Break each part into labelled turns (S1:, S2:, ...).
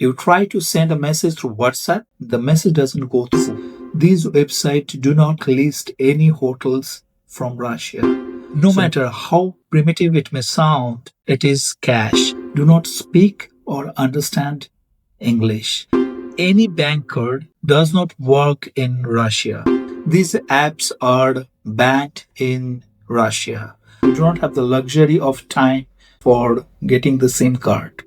S1: You try to send a message through WhatsApp, the message doesn't go through. These websites do not list any hotels from Russia. No matter how primitive it may sound, it is cash. Do not speak or understand English. Any bank card does not work in Russia. These apps are banned in Russia. You do not have the luxury of time for getting the SIM card.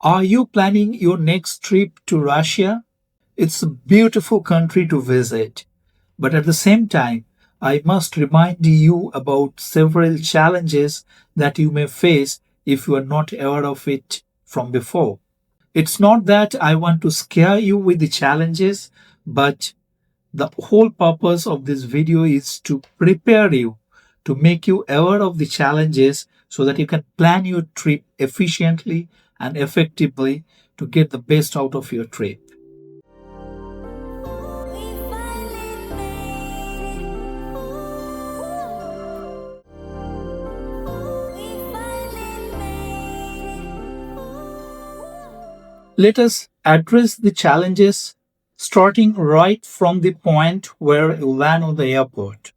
S1: Are you planning your next trip to Russia? It's a beautiful country to visit, but at the same time, I must remind you about several challenges that you may face if you are not aware of it from before. It's not that I want to scare you with the challenges, but the whole purpose of this video is to prepare you, to make you aware of the challenges so that you can plan your trip efficiently and effectively to get the best out of your trip. Let us address the challenges starting right from the point where you land on the airport.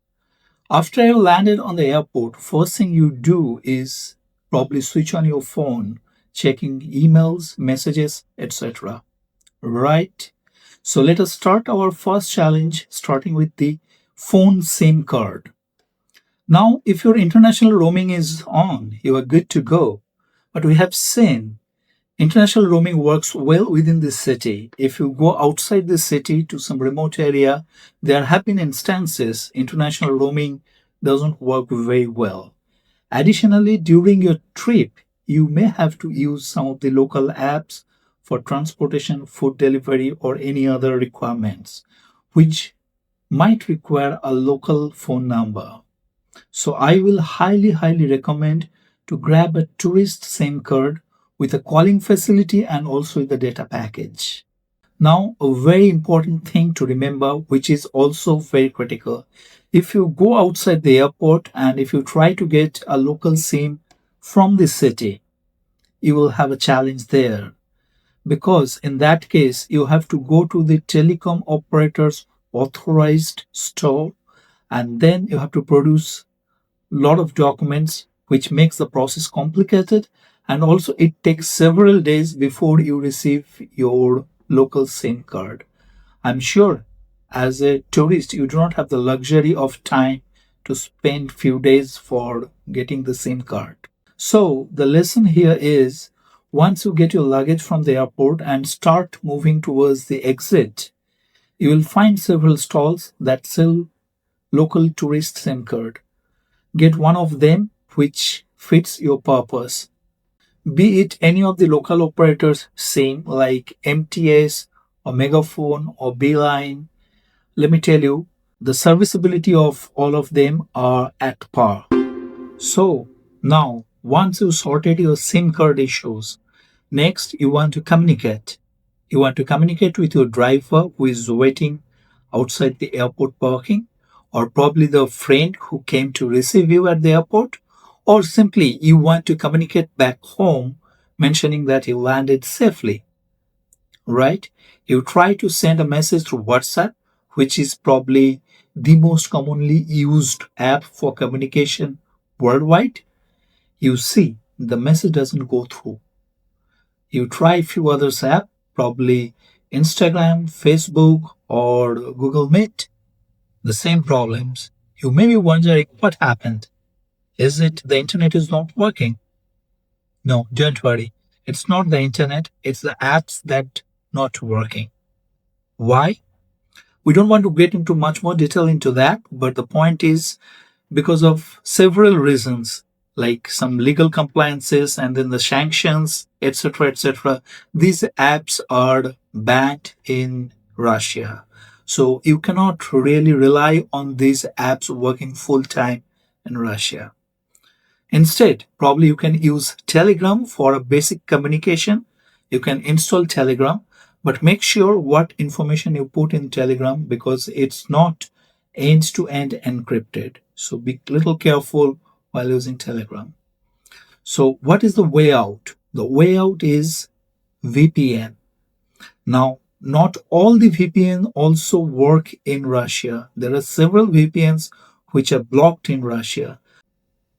S1: After you landed on the airport, first thing you do is probably switch on your phone, checking emails, messages, etc. Right? So let us start our first challenge starting with the phone SIM card. Now, if your international roaming is on, you are good to go. But we have seen international roaming works well within the city. If you go outside the city to some remote area, there have been instances international roaming doesn't work very well. Additionally, during your trip, you may have to use some of the local apps for transportation, food delivery, or any other requirements, which might require a local phone number. So I will highly recommend to grab a tourist SIM card with a calling facility and also the data package. Now, a very important thing to remember, which is also very critical. If you go outside the airport and if you try to get a local SIM from the city, you will have a challenge there. Because in that case, you have to go to the telecom operator's authorized store and then you have to produce a lot of documents, which makes the process complicated. And also it takes several days before you receive your local SIM card. I'm sure as a tourist, you do not have the luxury of time to spend few days for getting the SIM card. So the lesson here is once you get your luggage from the airport and start moving towards the exit, you will find several stalls that sell local tourist SIM card. Get one of them which fits your purpose. Be it any of the local operators SIM like MTS or Megaphone or Beeline, let me tell you, the serviceability of all of them are at par. So now, once you sorted your SIM card issues, next you want to communicate. You want to communicate with your driver who is waiting outside the airport parking, or probably the friend who came to receive you at the airport, or simply you want to communicate back home mentioning that you landed safely. Right? You try to send a message through WhatsApp, which is probably the most commonly used app for communication worldwide. You see, the message doesn't go through. You try a few other apps, probably Instagram, Facebook, or Google Meet. The same problems. You may be wondering what happened. Is it the internet is not working? No, don't worry. It's not the internet, it's the apps that not working. Why? We don't want to get into much more detail into that, but the point is because of several reasons, like some legal compliances and then the sanctions, etc., these apps are banned in Russia. So you cannot really rely on these apps working full time in Russia. Instead, probably you can use Telegram for a basic communication. You can install Telegram, But make sure what information you put in Telegram because it's not end-to-end encrypted. So be a little careful while using Telegram. So what is the way out? The way out is VPN. Now, not all the VPN also work in Russia. There are several VPNs which are blocked in Russia.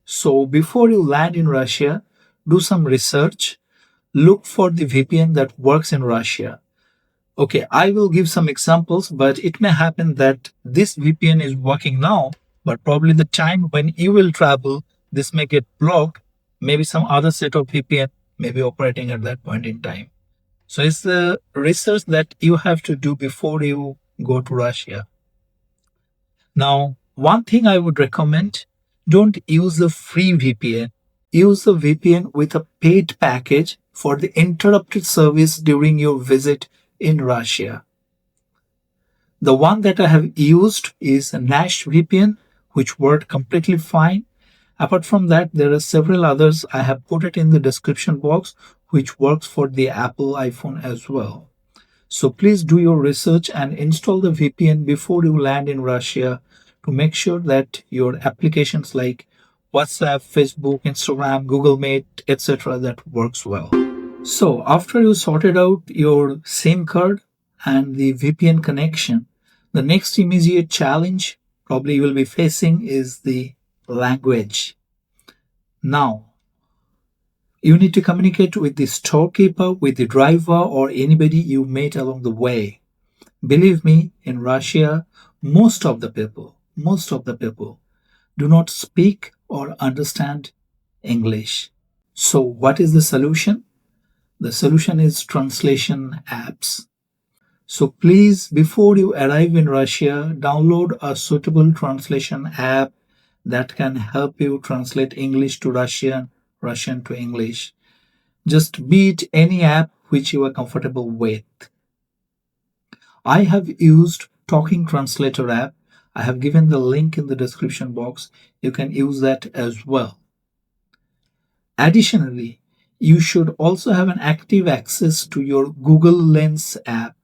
S1: So before you land in Russia, do some research. Look for the VPN that works in Russia. Okay, I will give some examples, but it may happen that this VPN is working now, but probably the time when you will travel, this may get blocked. Maybe some other set of VPN may be operating at that point in time. So it's the research that you have to do before you go to Russia. Now, one thing I would recommend, don't use the free VPN. Use the VPN with a paid package for the interrupted service during your visit in Russia. The one that I have used is NashVPN, which worked completely fine. Apart from that, there are several others. I have put it in the description box, which works for the Apple iPhone as well. So please do your research and install the VPN before you land in Russia to make sure that your applications like WhatsApp, Facebook, Instagram, Google Meet, etc. that works well. So after you sorted out your SIM card and the VPN connection, the next immediate challenge probably you will be facing is the language. Now, you need to communicate with the storekeeper, with the driver, or anybody you meet along the way. Believe me, in Russia, most of the people do not speak or understand English. So what is the solution? The solution is translation apps. So please, before you arrive in Russia, download a suitable translation app that can help you translate English to Russian, Russian to English. Just be it any app which you are comfortable with. I have used Talking Translator app. I have given the link in the description box. You can use that as well. Additionally, you should also have an active access to your Google Lens app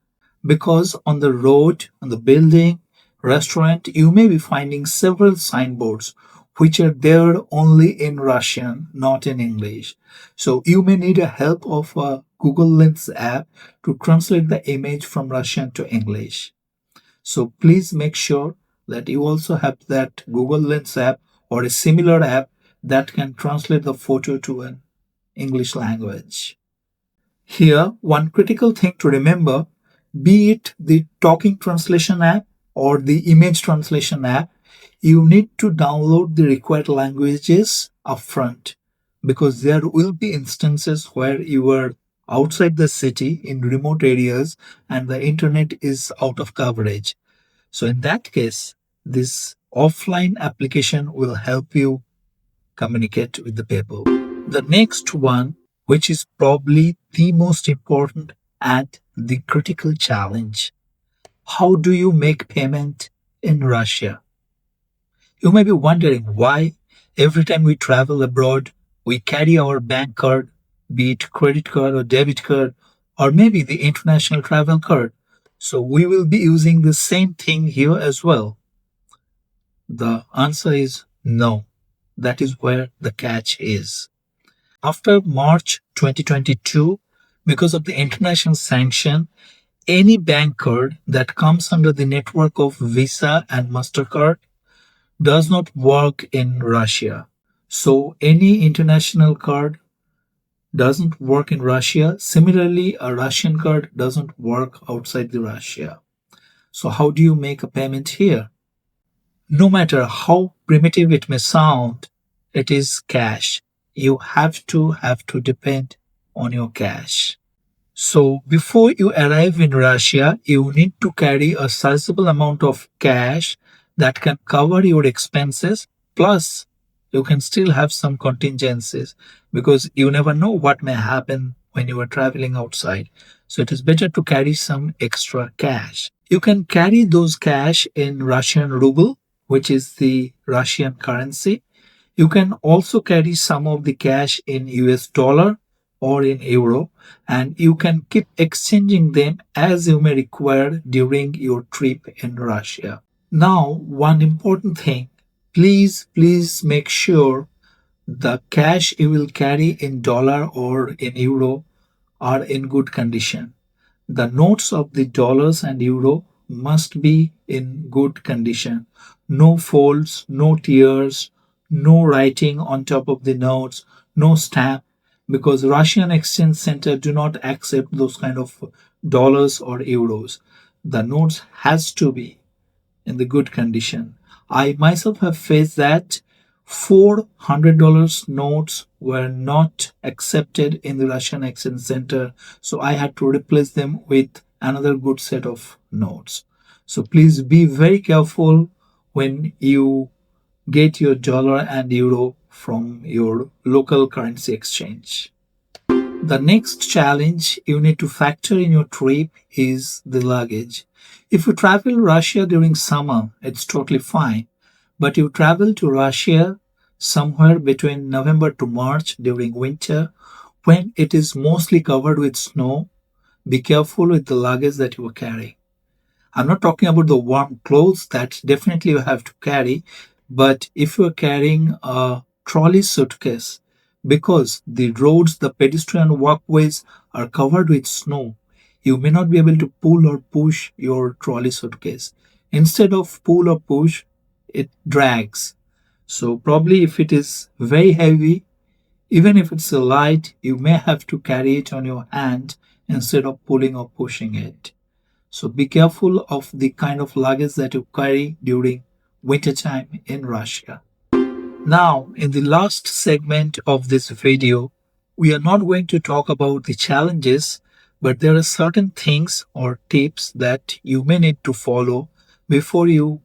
S1: because on the road, on the building, restaurant, you may be finding several signboards which are there only in Russian, not in English. So you may need a help of a Google Lens app to translate the image from Russian to English. So please make sure that you also have that Google Lens app or a similar app that can translate the photo to an English language. Here, one critical thing to remember, be it the Talking Translation app or the Image Translation app, you need to download the required languages upfront because there will be instances where you are outside the city in remote areas and the internet is out of coverage. So in that case, this offline application will help you communicate with the people. The next one, which is probably the most important and the critical challenge, how do you make payment in Russia? You may be wondering why every time we travel abroad, we carry our bank card, be it credit card or debit card, or maybe the international travel card. So we will be using the same thing here as well. The answer is no. That is where the catch is. After March 2022, because of the international sanction, any bank card that comes under the network of Visa and Mastercard does not work in Russia. So any international card doesn't work in Russia. Similarly, a Russian card doesn't work outside the Russia. So how do you make a payment here? No matter how primitive it may sound, it is cash. You have to depend on your cash. So before you arrive in Russia, you need to carry a sizable amount of cash that can cover your expenses. Plus, you can still have some contingencies because you never know what may happen when you are traveling outside. So it is better to carry some extra cash. You can carry those cash in Russian ruble, which is the Russian currency. You can also carry some of the cash in US dollar, or in euro, and you can keep exchanging them as you may require during your trip in Russia. Now, one important thing, please make sure the cash you will carry in dollar or in euro are in good condition. The notes of the dollars and euro must be in good condition. No folds, no tears, no writing on top of the notes, no stamp, because Russian exchange center do not accept those kind of dollars or euros. The notes has to be in the good condition. I myself have faced that $400 notes were not accepted in the Russian Exchange Center, so I had to replace them with another good set of notes. So please be very careful when you get your dollar and euro from your local currency exchange. The next challenge you need to factor in your trip is the luggage. If you travel Russia during summer, it's totally fine. But you travel to Russia somewhere between November to March during winter when it is mostly covered with snow, be careful with the luggage that you are carrying. I'm not talking about the warm clothes that definitely you have to carry, but if you are carrying a trolley suitcase, because the roads, the pedestrian walkways are covered with snow, you may not be able to pull or push your trolley suitcase. Instead of pull or push, it drags. So probably if it is very heavy, even if it's a light, you may have to carry it on your hand instead of pulling or pushing it. So be careful of the kind of luggage that you carry during wintertime in Russia. Now, in the last segment of this video, we are not going to talk about the challenges, but there are certain things or tips that you may need to follow before you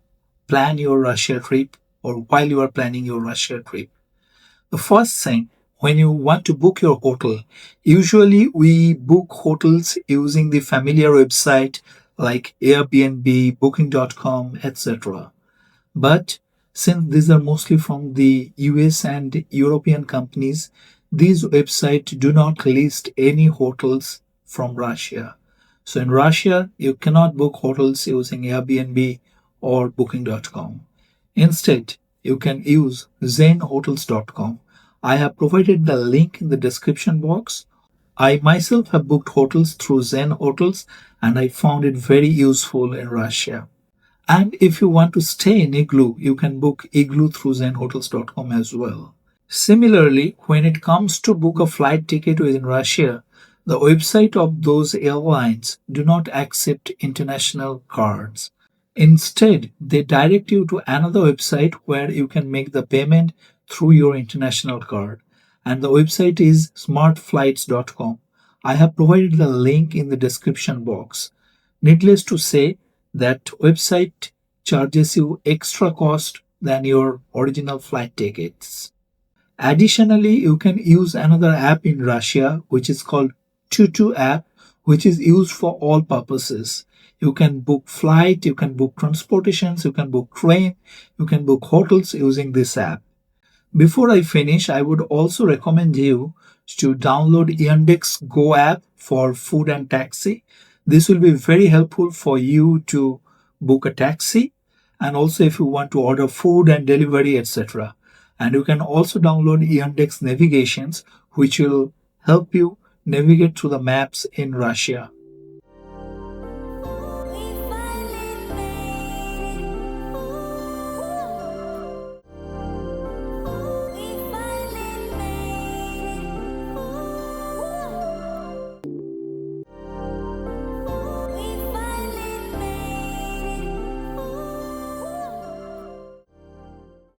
S1: plan your Russia trip or while you are planning your Russia trip. The first thing, when you want to book your hotel, usually we book hotels using the familiar website like Airbnb, Booking.com, etc. But since these are mostly from the US and European companies, these websites do not list any hotels from Russia. So in Russia, you cannot book hotels using Airbnb or Booking.com. Instead, you can use ZenHotels.com. I have provided the link in the description box. I myself have booked hotels through Zen Hotels and I found it very useful in Russia. And if you want to stay in Igloo, you can book Igloo through ZenHotels.com as well. Similarly, when it comes to book a flight ticket within Russia, the website of those airlines do not accept international cards. Instead, they direct you to another website where you can make the payment through your international card. And the website is smartflights.com. I have provided the link in the description box. Needless to say, that website charges you extra cost than your original flight tickets. Additionally, you can use another app in Russia which is called Tutu app, which is used for all purposes. You can book flight, you can book transportations, you can book train, you can book hotels using this app. Before I finish, I would also recommend you to download Yandex Go app for food and taxi. This will be very helpful for you to book a taxi and also if you want to order food and delivery, etc. And you can also download Yandex Navigations, which will help you navigate through the maps in Russia.